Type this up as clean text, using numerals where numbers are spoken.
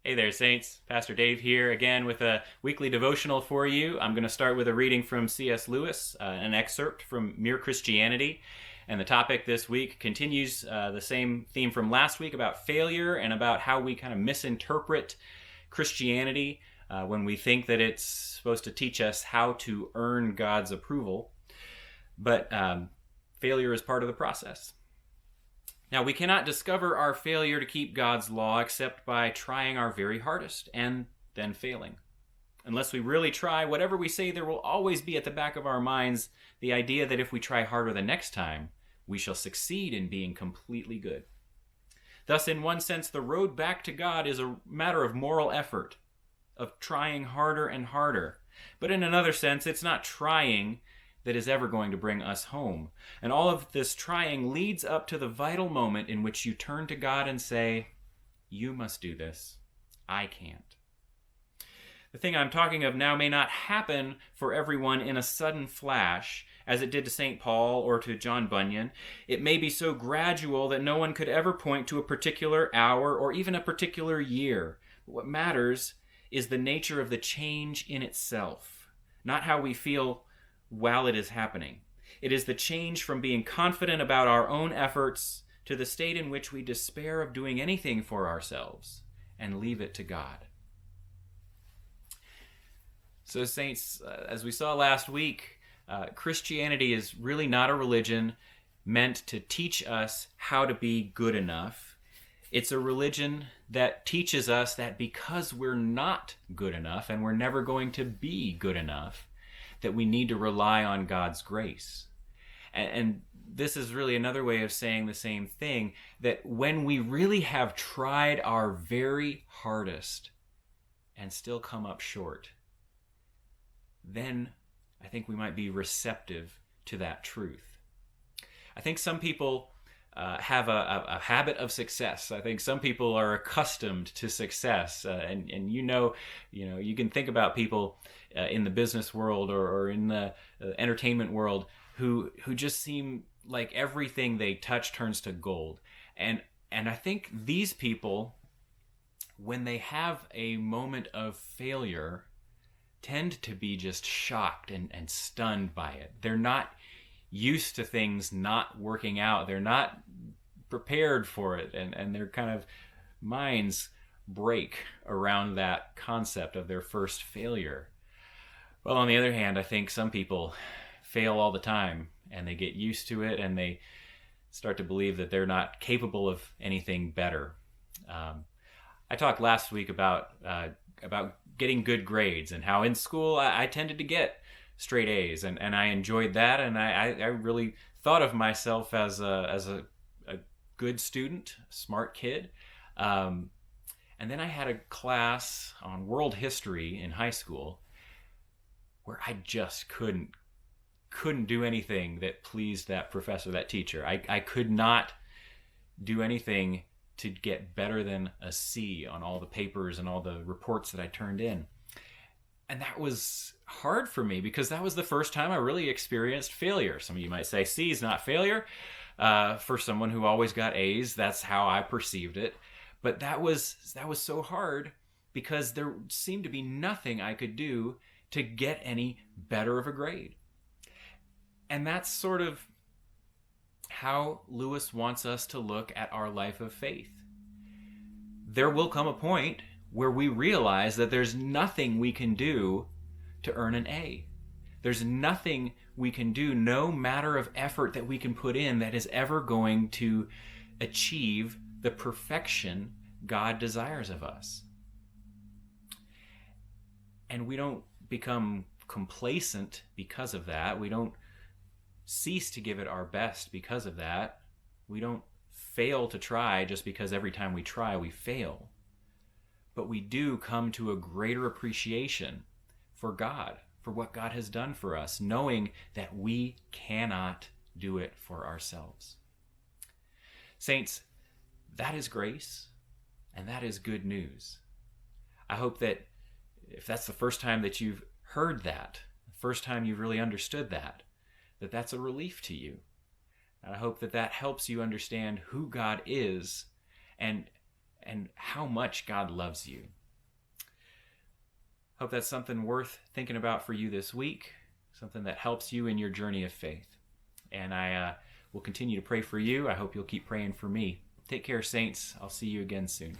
Hey there, Saints. Pastor Dave here again with a weekly devotional for you. I'm going to start with a reading from C.S. Lewis, an excerpt from Mere Christianity. And the topic this week continues the same theme from last week about failure and about how we kind of misinterpret Christianity when we think that it's supposed to teach us how to earn God's approval. But failure is part of the process. Now, we cannot discover our failure to keep God's law except by trying our very hardest and then failing. Unless we really try, whatever we say, there will always be at the back of our minds the idea that if we try harder the next time, we shall succeed in being completely good. Thus, in one sense, the road back to God is a matter of moral effort, of trying harder and harder. But in another sense, it's not trying that is ever going to bring us home. And all of this trying leads up to the vital moment in which you turn to God and say, "You must do this. I can't." The thing I'm talking of now may not happen for everyone in a sudden flash, as it did to St. Paul or to John Bunyan. It may be so gradual that no one could ever point to a particular hour or even a particular year. What matters is the nature of the change in itself, not how we feel while it is happening. It is the change from being confident about our own efforts to the state in which we despair of doing anything for ourselves and leave it to God. So, Saints, as we saw last week, Christianity is really not a religion meant to teach us how to be good enough. It's a religion that teaches us that because we're not good enough and we're never going to be good enough, that we need to rely on God's grace. And this is really another way of saying the same thing, that when we really have tried our very hardest and still come up short, then I think we might be receptive to that truth. I think some people have a habit of success. I think some people are accustomed to success, and you can think about people in the business world or in the entertainment world who just seem like everything they touch turns to gold. And I think these people, when they have a moment of failure, tend to be just shocked and stunned by it. They're not used to things not working out. They're not prepared for it, and their kind of minds break around that concept of their first failure. Well, on the other hand, I think some people fail all the time, and they get used to it, and they start to believe that they're not capable of anything better. I talked last week about getting good grades and how in school I tended to get straight A's, and I enjoyed that, and I really thought of myself as a good student, smart kid. And then I had a class on world history in high school where I just couldn't do anything that pleased that professor, that teacher. I could not do anything to get better than a C on all the papers and all the reports that I turned in. And that was hard for me because that was the first time I really experienced failure. Some of you might say C is not failure. For someone who always got A's, that's how I perceived it. But that was so hard because there seemed to be nothing I could do to get any better of a grade. And that's sort of how Lewis wants us to look at our life of faith. There will come a point where we realize that there's nothing we can do to earn an A. There's nothing we can do, no matter of effort that we can put in, that is ever going to achieve the perfection God desires of us. And we don't become complacent because of that. We don't cease to give it our best because of that. We don't fail to try just because every time we try we fail. But we do come to a greater appreciation for God, for what God has done for us, knowing that we cannot do it for ourselves. Saints, that is grace, and that is good news. I hope that if that's the first time that you've heard that, the first time you've really understood that that's a relief to you. And I hope that helps you understand who God is and and how much God loves you. Hope that's something worth thinking about for you this week, something that helps you in your journey of faith. And I will continue to pray for you. I hope you'll keep praying for me. Take care, saints. I'll see you again soon.